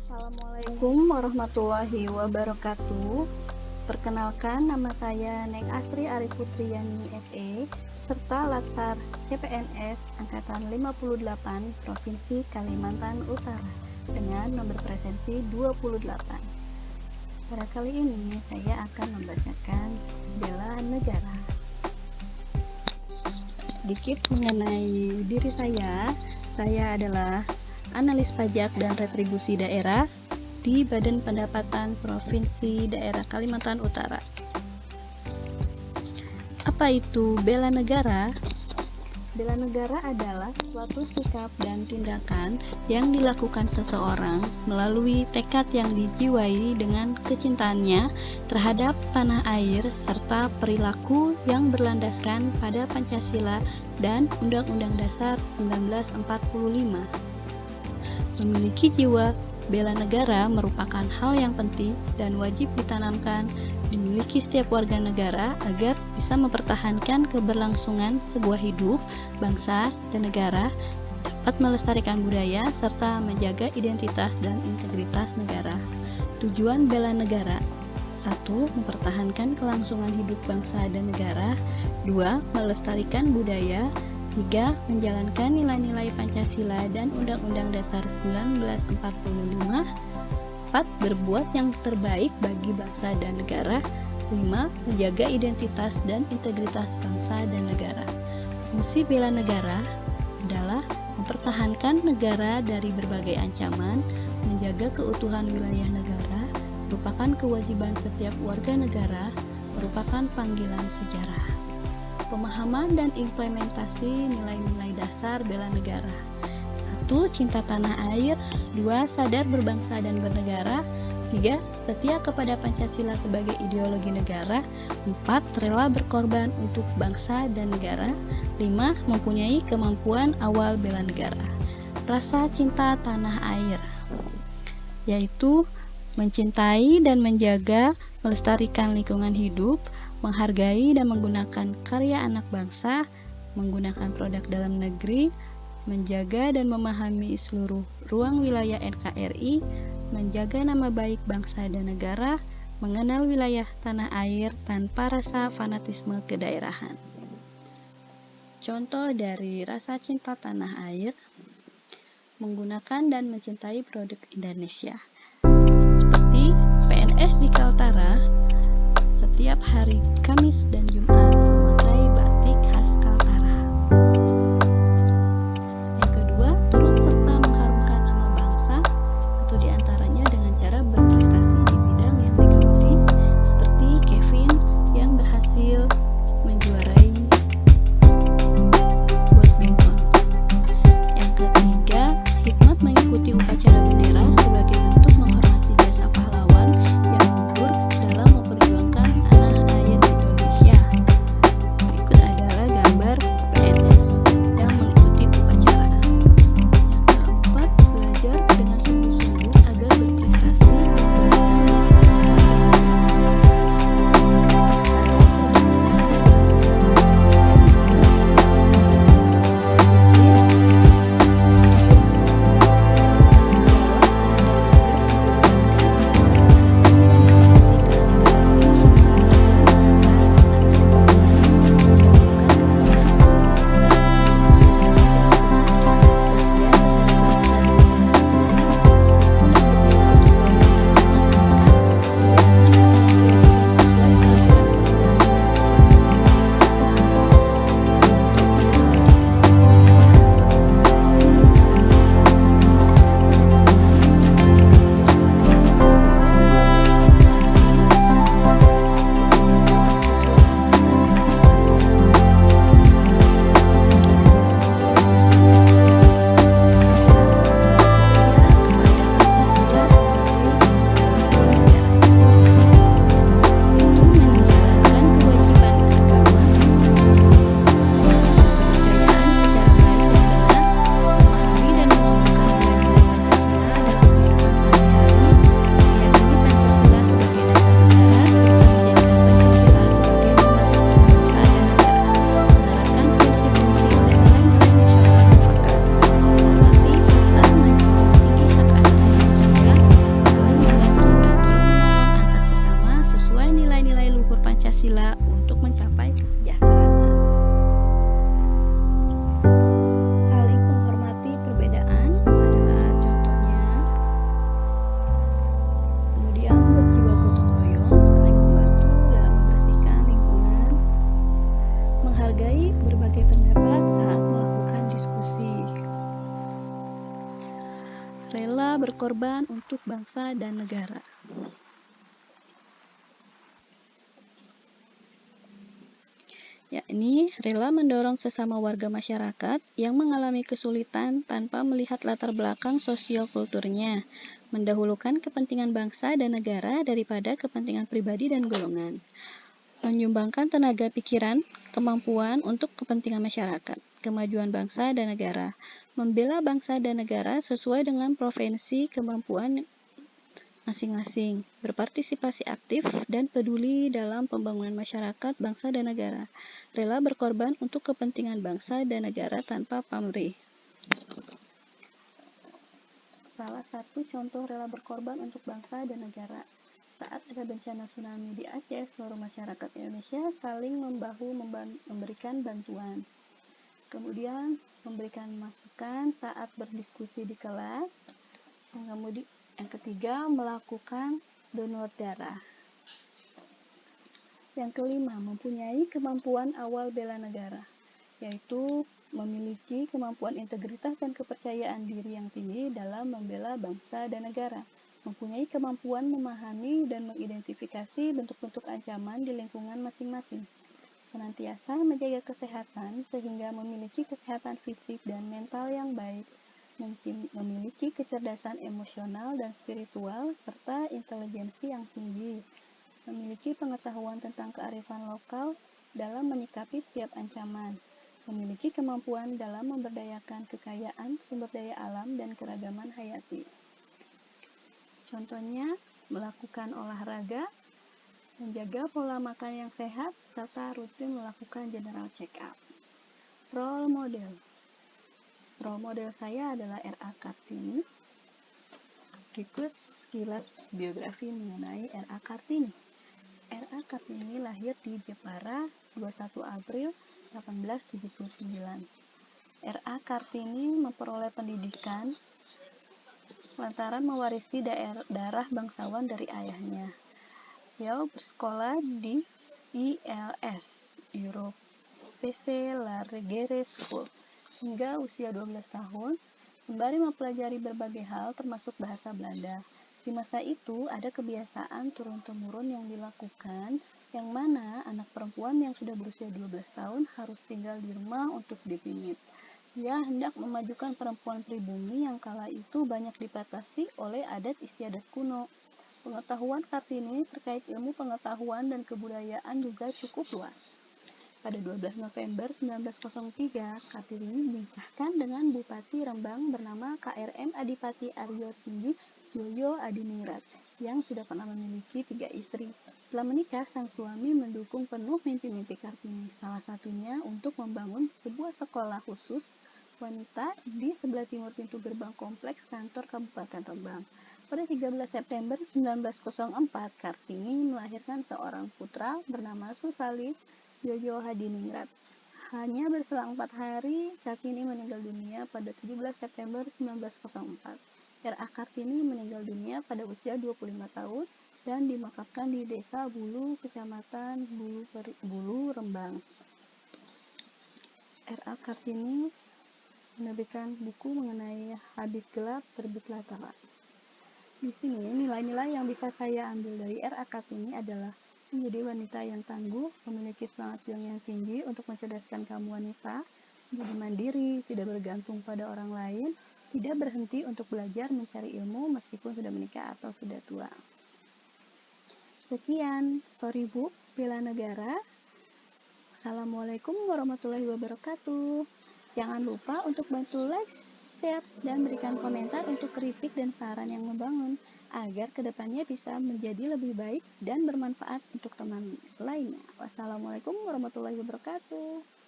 Assalamualaikum warahmatullahi wabarakatuh. Perkenalkan, nama saya Neng Asri Arif Putriyani SE serta latar CPNS angkatan 58 Provinsi Kalimantan Utara dengan nomor presensi 28. Pada kali ini saya akan membacakan bela negara. Sedikit mengenai diri saya adalah analis pajak dan retribusi daerah di Badan Pendapatan Provinsi Daerah Kalimantan Utara. Apa itu bela negara? Bela negara adalah suatu sikap dan tindakan yang dilakukan seseorang melalui tekad yang dijiwai dengan kecintaannya terhadap tanah air serta perilaku yang berlandaskan pada Pancasila dan Undang-Undang Dasar 1945. Memiliki jiwa bela negara merupakan hal yang penting dan wajib ditanamkan dimiliki setiap warga negara agar bisa mempertahankan keberlangsungan sebuah hidup, bangsa, dan negara, dapat melestarikan budaya, serta menjaga identitas dan integritas negara. Tujuan bela negara: 1. Mempertahankan kelangsungan hidup bangsa dan negara. 2. Melestarikan budaya. 3. Menjalankan nilai-nilai Pancasila dan Undang-Undang Dasar 1945. 4. Berbuat yang terbaik bagi bangsa dan negara. 5. Menjaga identitas dan integritas bangsa dan negara. Fungsi bela negara adalah mempertahankan negara dari berbagai ancaman, menjaga keutuhan wilayah negara, merupakan kewajiban setiap warga negara, merupakan panggilan sejarah. Pemahaman dan implementasi nilai-nilai dasar bela negara. 1. Cinta tanah air. 2. Sadar berbangsa dan bernegara. 3. Setia kepada Pancasila sebagai ideologi negara. 4. Rela berkorban untuk bangsa dan negara. 5. Mempunyai kemampuan awal bela negara. Rasa cinta tanah air, yaitu mencintai dan menjaga, melestarikan lingkungan hidup, menghargai dan menggunakan karya anak bangsa, menggunakan produk dalam negeri, menjaga dan memahami seluruh ruang wilayah NKRI, menjaga nama baik bangsa dan negara, mengenal wilayah tanah air tanpa rasa fanatisme kedaerahan. Contoh dari rasa cinta tanah air: menggunakan dan mencintai produk Indonesia. Seperti PNS di Kaltara, setiap hari Kamis dan Jumat memakai batik khas Kaltara. Yang kedua, turut serta mengharumkan nama bangsa, atau diantaranya dengan cara berprestasi di bidang yang digeluti, seperti Kevin yang berhasil menjuarai badminton. Yang ketiga, hikmat mengikuti upacara bendera sebagai bentuk menghormati jasa pahlawan yang gugur dalam memperjuangkan tanah air Indonesia. rela berkorban untuk bangsa dan negara. Yakni rela mendorong sesama warga masyarakat yang mengalami kesulitan tanpa melihat latar belakang sosio-kulturnya, mendahulukan kepentingan bangsa dan negara daripada kepentingan pribadi dan golongan, menyumbangkan tenaga pikiran, kemampuan untuk kepentingan masyarakat, kemajuan bangsa dan negara, membela bangsa dan negara sesuai dengan profesi kemampuan masing-masing, berpartisipasi aktif dan peduli dalam pembangunan masyarakat, bangsa, dan negara, rela berkorban untuk kepentingan bangsa dan negara tanpa pamrih. Salah satu contoh rela berkorban untuk bangsa dan negara. Saat ada bencana tsunami di Aceh, seluruh masyarakat Indonesia saling membahu memberikan bantuan. Kemudian memberikan masukan saat berdiskusi di kelas. Yang ketiga, melakukan donor darah. Yang kelima, mempunyai kemampuan awal bela negara, yaitu memiliki kemampuan integritas dan kepercayaan diri yang tinggi dalam membela bangsa dan negara, mempunyai kemampuan memahami dan mengidentifikasi bentuk-bentuk ancaman di lingkungan masing-masing, senantiasa menjaga kesehatan sehingga memiliki kesehatan fisik dan mental yang baik, memiliki kecerdasan emosional dan spiritual, serta intelijensi yang tinggi, memiliki pengetahuan tentang kearifan lokal dalam menyikapi setiap ancaman, memiliki kemampuan dalam memberdayakan kekayaan sumber daya alam dan keragaman hayati. Contohnya, melakukan olahraga, menjaga pola makan yang sehat, serta rutin melakukan general check-up. Role model saya adalah R.A. Kartini. Berikut sekilas biografi mengenai R.A. Kartini. R.A. Kartini lahir di Jepara 21 April 1879. R.A. Kartini memperoleh pendidikan lantaran mewarisi darah bangsawan dari ayahnya. Beliau bersekolah di ILS, Europese La Regere School, hingga usia 12 tahun, sembari mempelajari berbagai hal termasuk bahasa Belanda. Di masa itu ada kebiasaan turun-temurun yang dilakukan, yang mana anak perempuan yang sudah berusia 12 tahun harus tinggal di rumah untuk dipingit. Dia hendak memajukan perempuan pribumi yang kala itu banyak dibatasi oleh adat istiadat kuno. Pengetahuan Kartini terkait ilmu pengetahuan dan kebudayaan juga cukup luas. Pada 12 November 1903, Kartini dinikahkan dengan Bupati Rembang bernama KRM Adipati Aryo Singgi Yoyo Adiningrat yang sudah pernah memiliki 3 istri. Setelah menikah, sang suami mendukung penuh mimpi-mimpi Kartini, salah satunya untuk membangun sebuah sekolah khusus wanita di sebelah timur pintu gerbang kompleks kantor Kabupaten Rembang. Pada 13 September 1904, Kartini melahirkan seorang putra bernama Susali Yoyo Hadiningrat. Hanya berselang 4 hari, Kartini meninggal dunia pada 17 September 1904. R.A. Kartini meninggal dunia pada usia 25 tahun dan dimakamkan di Desa Bulu, Kecamatan Bulu, Rembang. R.A. Kartini menerbitkan buku mengenai Habis Gelap Terbitlah Terang. Di sini nilai-nilai yang bisa saya ambil dari R.A. Kartini adalah menjadi wanita yang tangguh, memiliki semangat juang yang tinggi untuk mencerdaskan kaum wanita, menjadi mandiri, tidak bergantung pada orang lain, tidak berhenti untuk belajar mencari ilmu meskipun sudah menikah atau sudah tua. Sekian storybook Bela Negara. Assalamualaikum warahmatullahi wabarakatuh. Jangan lupa untuk bantu like, share, dan berikan komentar untuk kritik dan saran yang membangun, agar kedepannya bisa menjadi lebih baik dan bermanfaat untuk teman lainnya. Wassalamualaikum warahmatullahi wabarakatuh.